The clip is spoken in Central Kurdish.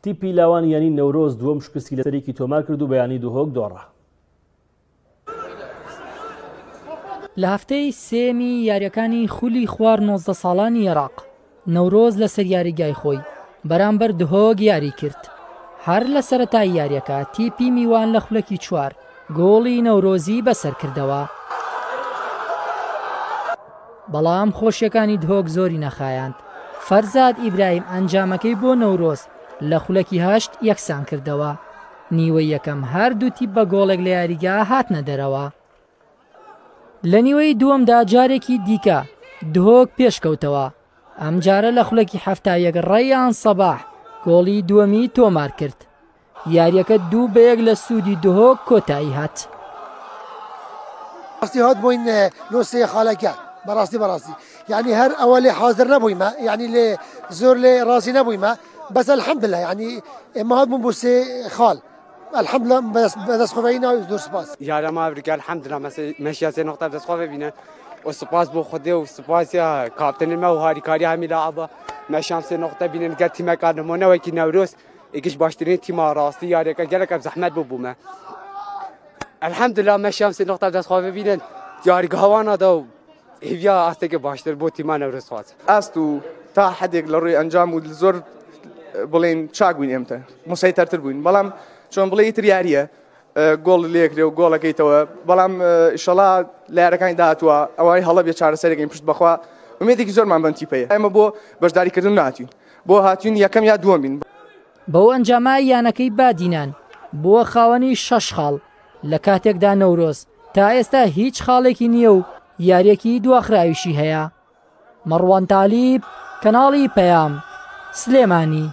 تیپی لاوان یانی نەورۆز دووەم شکستی لە سەرێکی تۆمار کرد و بەیانی دووهۆک دۆڕە. لە هەفتەی سێمی یاریەکانی خولی خوار 19 ساڵانی عێراق نەورۆز لەسەر یاریگای خۆی بەرامبەر دهۆک یاری کرد. هەر لە سەرەتای یاریەکە تیپی میوان لە خولەکی چوار گۆڵی نەورۆزی بەسەر کردەوە. بەڵام خۆشیەکانی دهۆک زۆری نەخایاند. فەرزاد ئیبراهیم ئەنجامەکەی بۆ نەورۆز لە خولەکی هەشت یەکسان کردەوە. نیوەی یەکەم هەردوو تیپ بە گۆڵێک لە یاریگا هاتنە دەرەوە. لە نیوەی دووەمدا جارێکی دیکە دهۆک پێشکەوتەوە. ئەم جارە لە خولەکی هەفتاویەک ڕەیان سەباح گۆڵی دووەمی تۆمار کرد. یاریەکە 2-1 لە سوودی دهۆک کۆتایی هات. ڕاستی هات بووین لۆسەیە خاڵەکە بەڕاستی یعنی هەر ئەوە لێ حاضر نەبوویمە، یعنی لێ زۆر لێ ڕاستی نەبوویمە، بەس الحەمدلله یعنی ئێمە هات بوون بۆ سێ خاڵ الحەمدلله بەدەستخۆڤایی ناوی زۆر سپاس. یارەما بریکە الحەمدلله مەشیا سێ نقطە بەدەستخۆ ببینە و سپاس بۆ خودێ و سپاسیا کاپتنمە و هاریکاری هەمی لە ئابە مەشیان سێ نقطە بینن گەر تیمەکە نمونەوەکی نەورۆز ئێکیش باشترین تیما ڕاستی یاریەکە گەلێکە زەحمەت ببوومە. الحەمدلله مەشیان سێ نقطە بەدەستخۆ ببینن یاریگاوانەدا و هیویا ئاستێکی باشتر بۆ تیما نەورۆز خواست. ئاست و تا حدێک لە ڕووی ئەنجام و زۆر بڵێن چاک بووین ئێمتە مسەیتەرتر بووین، بەڵام چۆن بڵێ ئیتر یاریە گۆڵ لێکرێ و گۆڵەکەیتەوە، بەڵام ئیشەڵا لە یاریەکانی داهاتووە ئەوانەی هەڵە بێ چارەسەرێکین پشت بەخوا ئومێدێکی زۆرمان بەم تیپەیە. ئێمە بۆ بەشداریکردن نهاتوین، بۆ هاتوین یەکەم یا دووەم بین. بەو ئەنجامە یانەکەی بادینان بووە خاوەنی 6 خاڵ لە کاتێکدا نەورۆز تا ئێستا هیچ خاڵێکی نییە و یاریەکی دواخراویشی هەیە. مەڕوان تالیب، کەناڵی پەیام، سلێمانی.